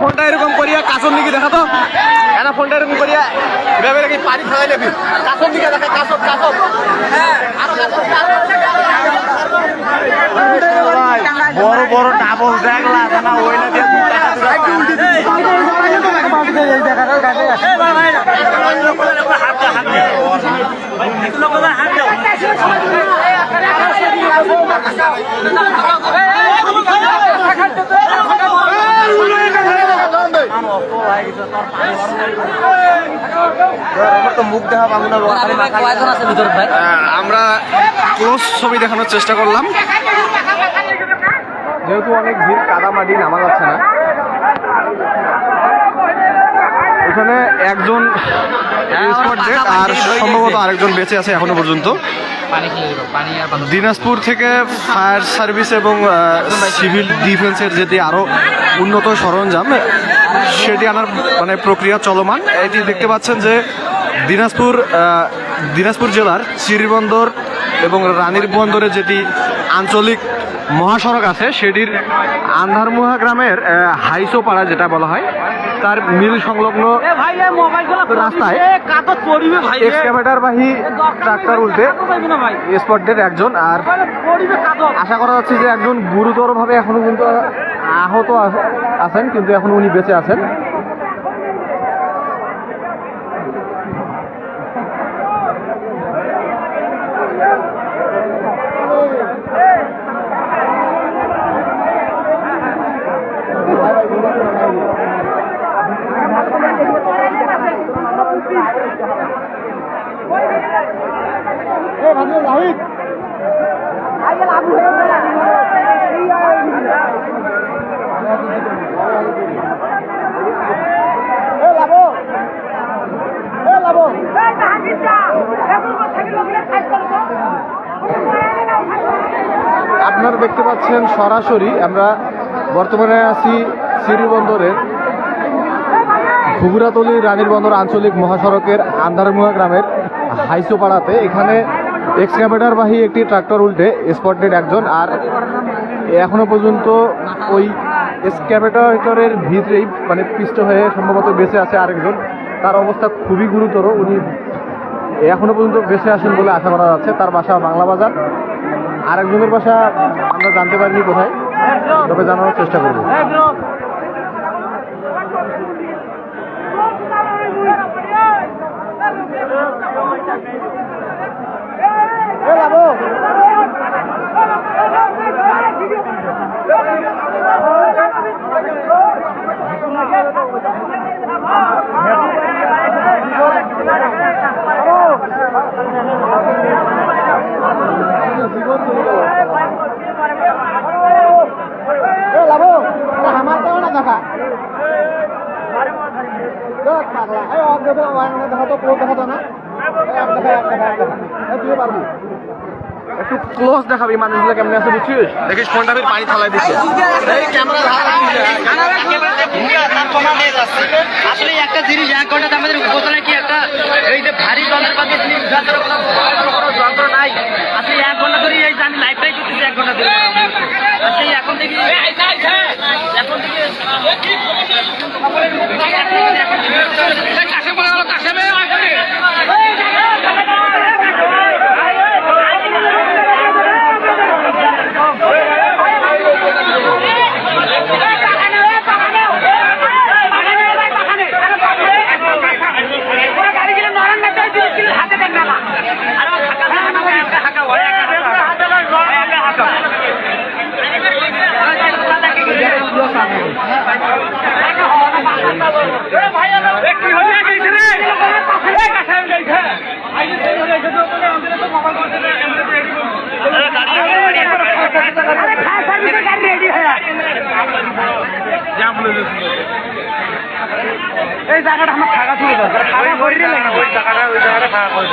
ফোনটা এরকম করিয়া কাছর দিকে দেখা তো এনা ফোনটা এরকম করিয়া এভাবে নাকি পানি ফেলাই নেবি কাছর দিকে দেখা কাছর কাছর বড় বড় ডাবল দেখলা না ওইটা দিয়ে মুখ দেখা পাবো না আমরা ক্লোজ ছবি দেখানোর চেষ্টা করলাম যেহেতু অনেক ভিড় কাদামাটি নামা যাচ্ছে না এখানে একজন স্পট ডেড আর সম্ভবত আরেকজন বেঁচে আছে এখনো পর্যন্ত দিনাজপুর থেকে ফায়ার সার্ভিস এবং সিভিল ডিফেন্সের যেটি আরো উন্নত সরঞ্জাম সেটি আনার মানে প্রক্রিয়া চলমান। এটি দেখতে পাচ্ছেন যে দিনাজপুর জেলার চিরিবন্দর এবং রানীর বন্দরের যেটি আঞ্চলিক মহাসড়ক আছে সেটির আন্ধারমুহা গ্রামের হাইসোপাড়া যেটা বলা হয় তার মিল সংলগ্ন রাস্তায় এক্সকাভেটরবাহী ট্রাক্টর উল্টে স্পট ডেড একজন আর আশা করা যাচ্ছে যে একজন গুরুতরভাবে এখনো কিন্তু আহত আছেন কিন্তু এখন উনি বেঁচে আছেন। আপনারা দেখতে পাচ্ছেন সরাসরি আমরা বর্তমানে আছি চিরিবন্দরের ঘুঘুরাতলি রানীর বন্দর আঞ্চলিক মহাসড়কের আন্ধারমুহা গ্রামের হাইসোপাড়াতে। এখানে এক্সকাভেটরবাহী একটি ট্রাক্টর উল্টে স্পট ডেড একজন আর এখনো পর্যন্ত ওই এক্সকাভেটরের ভিতরেই মানে পিষ্ট হয়ে সম্ভবত বেঁচে আছে আরেকজন, তার অবস্থা খুবই গুরুতর, উনি এখনো পর্যন্ত বেঁচে আসেন বলে আশা করা যাচ্ছে। তার বাসা বাংলা বাজার, আরেকজনের বাসা আমরা জানতে পারিনি কোথায়, তবে জানানোর চেষ্টা করব। একটু ক্লোজ দেখাবি মানুষগুলো কেমন আছে বুঝছিস, দেখিস ফোনটা পানি থালাই দিচ্ছে আসলে একটা জিনিস 1 ঘন্টাতে আমাদের উপজেলায় কি একটা এই যে ভারী যন্ত্রপাতি যন্ত্র নাই, আসলে 1 ঘন্টা ধরে এই যে আমি লাইভটাই করতেছি 1 ঘন্টা ধরে, আসলে এখন থেকে এই জায়গাটা আমার থাকা ছিল, থাকা করে ওই জায়গাটা থাকা করে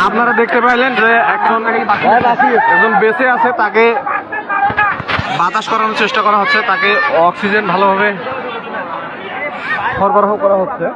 আপনারা দেখতে পাইলেন যে একজন বেঁচে আছে, তাকে বাতাস করানোর চেষ্টা করা হচ্ছে, তাকে অক্সিজেন ভালোভাবে সরবরাহ করা হচ্ছে।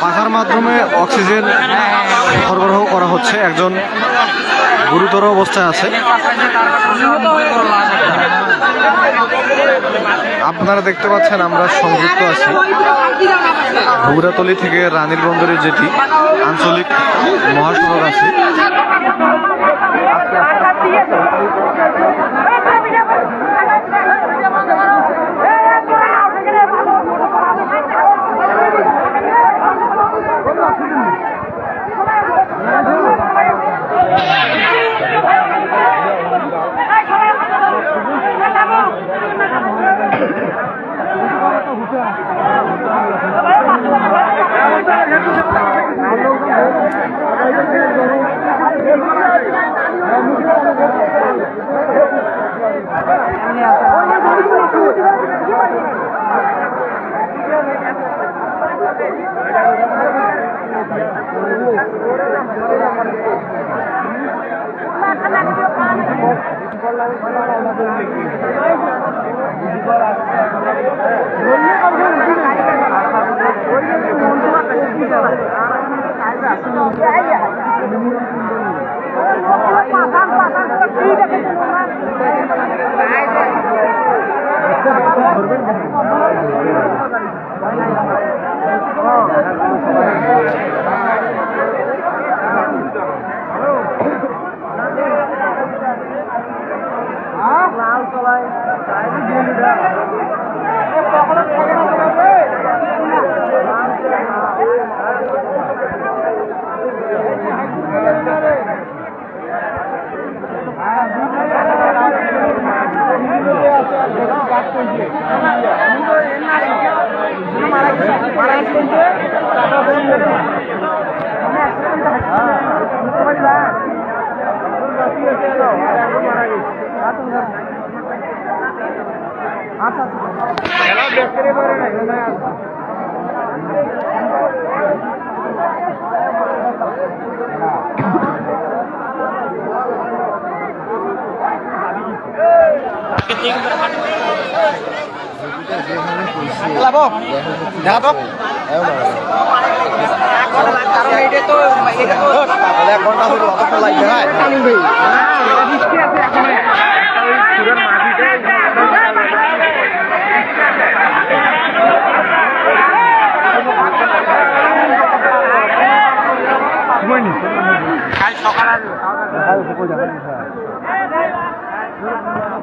পাখার মাধ্যমে অক্সিজেন সরবরাহ করা হচ্ছে, একজন গুরুতর অবস্থায় আছে। আপনারা দেখতে পাচ্ছেন আমরা সংযুক্ত আছি বগুড়াতলী থেকে রানীর বন্দরের যেটি আঞ্চলিক মহাসড়ক আছে।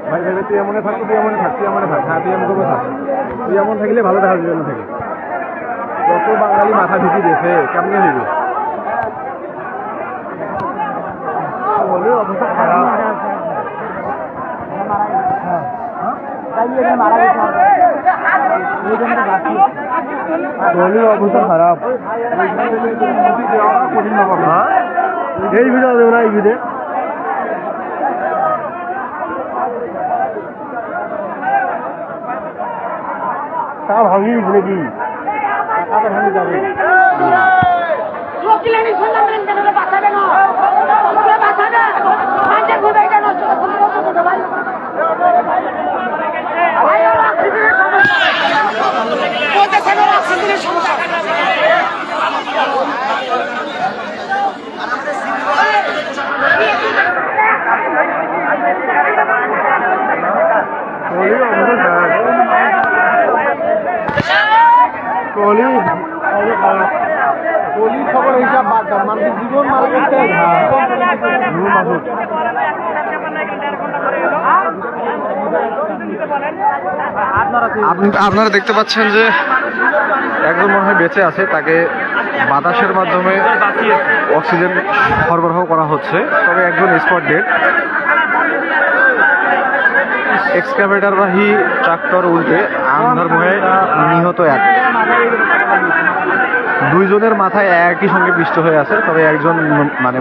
ভাই ভেবে তুই এমনে থাক, তুই এমনে থাক, তুই এমনে থাক, হ্যাঁ তুই এমন করবো থাক, তুই এমন থাকলে ভালো দেখা যাবে থেকে। যত বাঙালি মাথা ঢুকি দিয়েছে কেমনে হইবে? অবস্থা খারাপ, অবস্থা খারাপ। এই ভিডিও দেবো না, এই ভিডিও তা ভাঙি নাকি ভাঙি যাবে। সমস্যা কোহলি খবর হিসাব বাদ দাও, মানুষের জীবন মারা গেছে। আপনারা দেখতে পাচ্ছেন যে একজন মনে হয় বেঁচে আছে, তাকে বাতাসের মাধ্যমে অক্সিজেন সরবরাহ করা হচ্ছে, তবে একজন স্পট ডেড। এক্সকাভেটরবাহী ট্রাক্টর উল্টে আন্ধারময়ে নিহত এক। দুইজনের মাথায় একই সঙ্গে পিষ্ট হয়ে আছে, তবে একজন মানে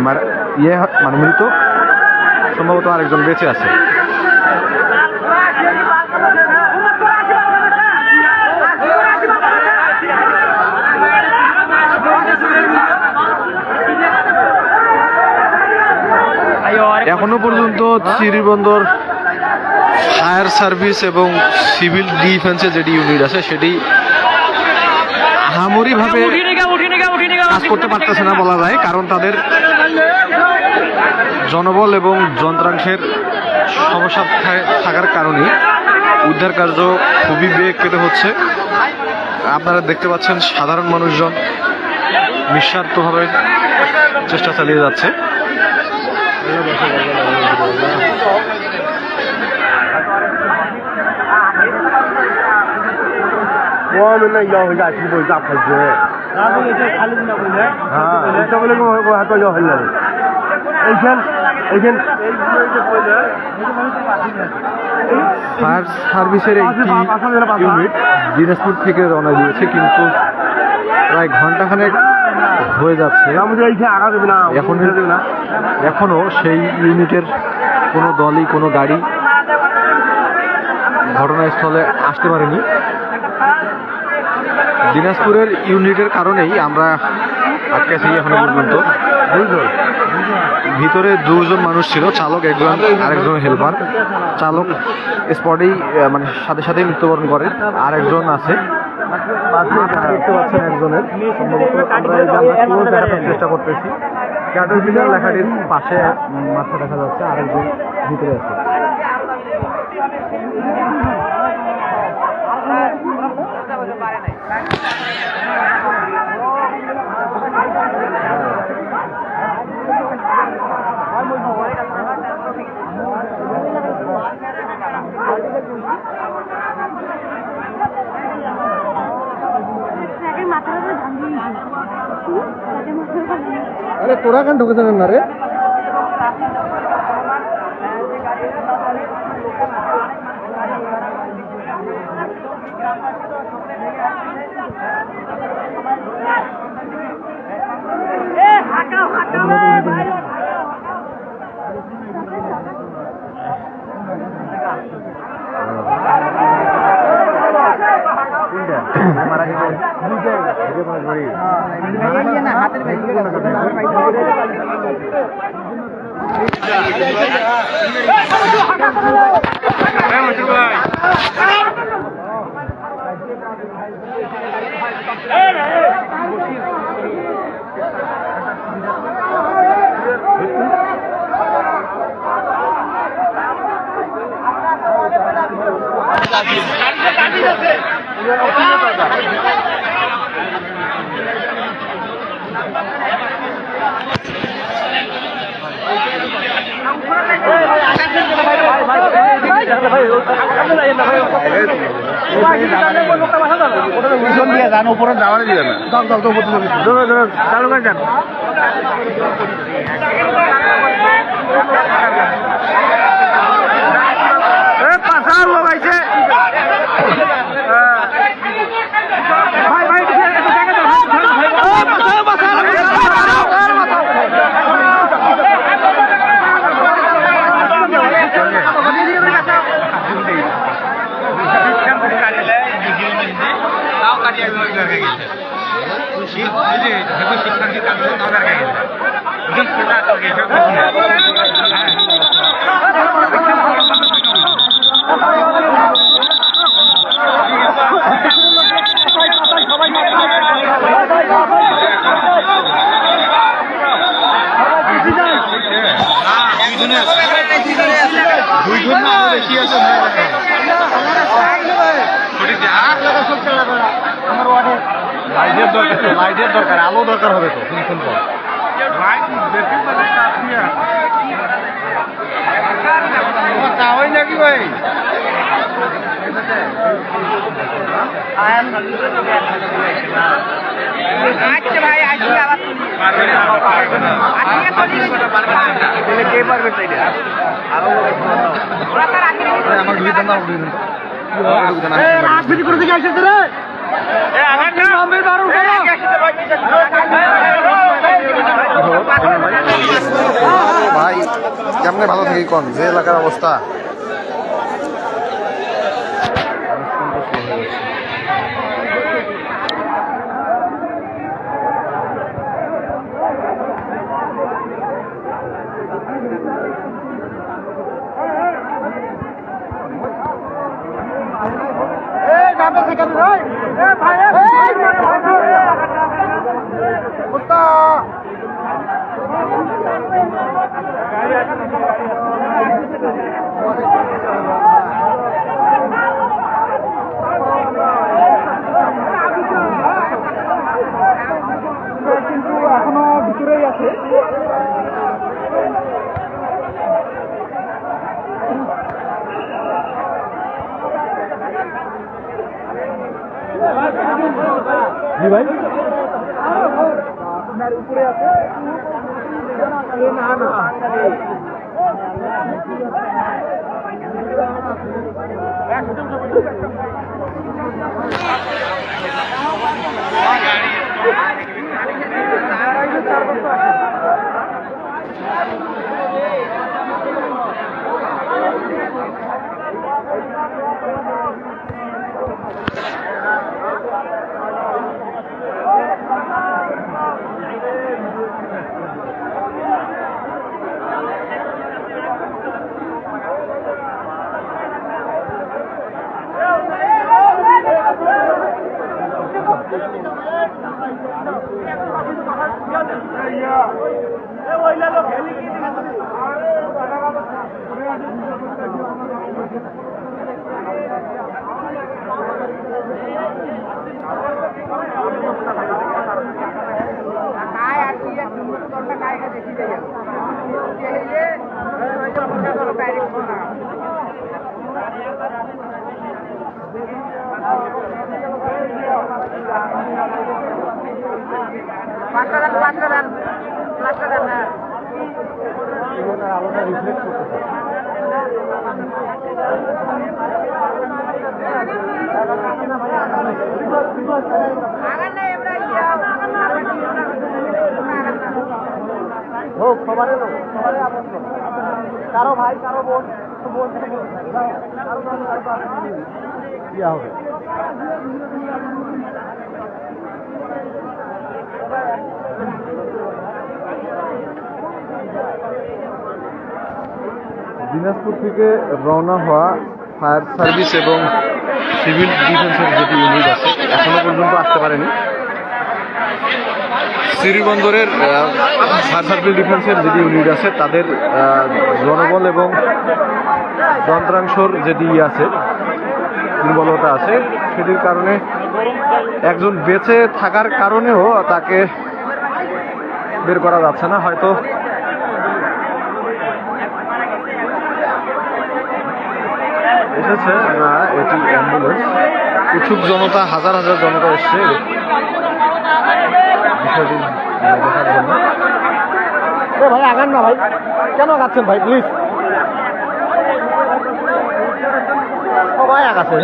মৃত, সম্ভবত আরেকজন বেঁচে আছে। এখনো পর্যন্ত শ্রীবন্দর ফায়ার সার্ভিস এবং সিভিল ডিফেন্সের যেটি ইউনিট আছে সেটি আহামরি ভাবে কাজ করতে পারতেছে না বলা যায়, কারণ তাদের জনবল এবং যন্ত্রাংশের সমস্যা থাকার কারণে উদ্ধার কার্য খুবই বেগ পেতে হচ্ছে। আপনারা দেখতে পাচ্ছেন সাধারণ মানুষজন নিঃস্বার্থভাবে চেষ্টা চালিয়ে যাচ্ছে।我们那要回家去不咋开车。这不能我还多要回来。এই ফায়ার সার্ভিসের একটি ইউনিট দিনাজপুর থেকে রওনা দিয়েছে, কিন্তু প্রায় ঘন্টাখানেক হয়ে যাচ্ছে। এখনো সেই ইউনিটের কোনো দলই, কোনো গাড়ি ঘটনাস্থলে আসতে পারেনি। দিনাজপুরের ইউনিটের কারণেই আমরা আটকে আছি এখনো পর্যন্ত। ভিতরে দুজন মানুষ ছিল, চালক একজন, আরেকজন হেল্পার। চালক স্পটেই মানে সাথে সাথে মৃত্যুবরণ করে, আরেকজন আছে দেখতে পাচ্ছেন একজনের। সম্ভবত আমরা দেখার চেষ্টা করতেছি। ক্যাটারপিলার লেখাটির পাশে মাথা দেখা যাচ্ছে, আরেকজন ভিতরে আছে। আরে তোরা কেন ঢুকেছেন না রে? উপরে যাওয়ার দিবে না, চালু করে যান। পাশা লাগাইছে ভাই ভাই সবাই বেশি আছে লাইটের দরকার আলো দরকার হবে তো কিছুক্ষণ পর তাই নাকি ভাই আচ্ছা ভাই আসি আবার কে পারবে তাই আমার দুই দাম করে দিকে আসছে রে ভাই কেমনে ভালো থাকি কোন যে এলাকার অবস্থা কিন্তু এখনো ভিতরেই আছে ভাই উপরে আছে না না হোক সবারই লোক সবারই আনন্দ কারো ভাই কারো বোন ইয়া হবে দিনাজপুর থেকে রওনা হওয়া ফায়ার সার্ভিস এবং সিভিল ডিফেন্সের যেটি ইউনিট আছে এখনো পর্যন্ত আসতে পারেনি। শ্রীবন্দরের ফায়ার সার্ভিস ডিফেন্সের যেটি ইউনিট আছে তাদের জনবল এবং যন্ত্রাংশর যেটি আছে দুর্বলতা আছে, সেটির কারণে একজন বেঁচে থাকার কারণেও তাকে বের করা যাচ্ছে না। হয়তো এসেছে না, এটি অ্যাম্বুলেন্স। উৎসুক জনতা, হাজার হাজার জনতা এসছে বিষয়টি দেখার জন্য। ভাই আগান না ভাই, কেন আগাচ্ছেন ভাই? প্লিজ সবাই আগাচ্ছে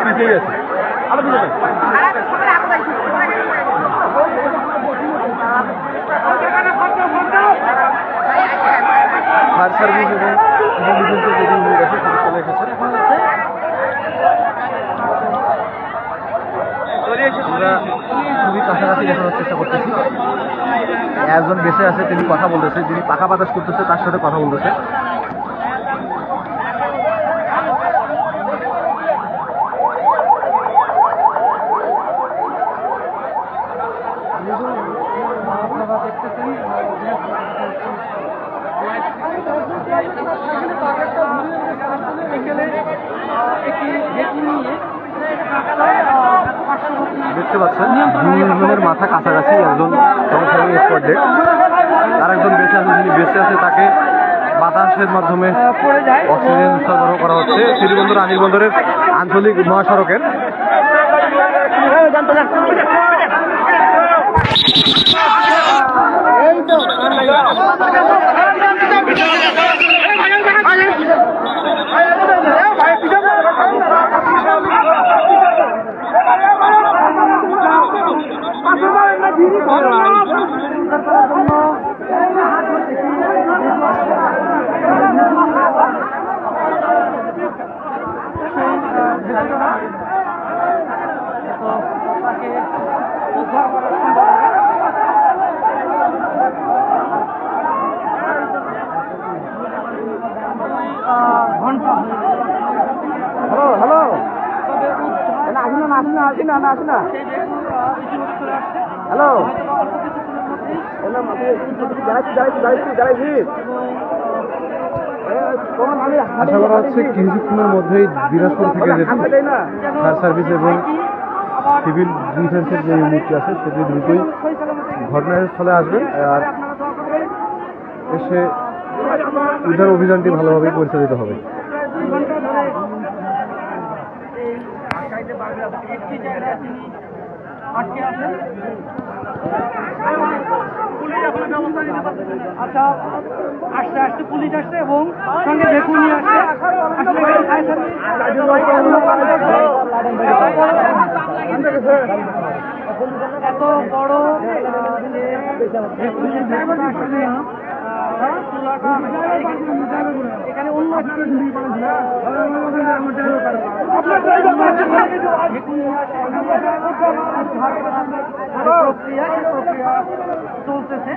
পিছিয়ে গেছে। ফায়ার সার্ভিস এবং ডিফেন্সের যে ইউনিট আছে সেটি চলে এসেছে। আমরা খুবই কাছাকাছি দেখানোর চেষ্টা করতেছি। একজন বেঁচে আছে, তিনি কথা বলতেছে, যিনি পাকা বাতাস করতেছে তার সাথে কথা বলতেছে। আপনারা দেখতেছেন দেখতে পাচ্ছেন দুইজনের মাথা কাছাকাছি, একজন সরাসরি স্পট ডেড, আর একজন বেঁচে আছে, যিনি বেঁচে আছে তাকে বাতাসের মাধ্যমে অক্সিজেন সরবরাহ করা হচ্ছে শ্রীবন্দর আনিল বন্দরের আঞ্চলিক মহাসড়কের। আশা করা হচ্ছে কিছুক্ষণের মধ্যেই দিনাজপুর থেকে যে ফায়ার সার্ভিস এবং সিভিল ডিফেন্সের যে ইউনিটটি আছে সেটি দ্রুতই ঘটনাস্থলে আসবে আর এসে উদ্ধার অভিযানটি ভালোভাবে পরিচালিত হবে। আচ্ছা, আসতে আসতে পুলিশ আসছে এবং সঙ্গে দেখুন নিয়ে আসছে। এত বড় এখানে অন্য প্রক্রিয়া চলতেছে।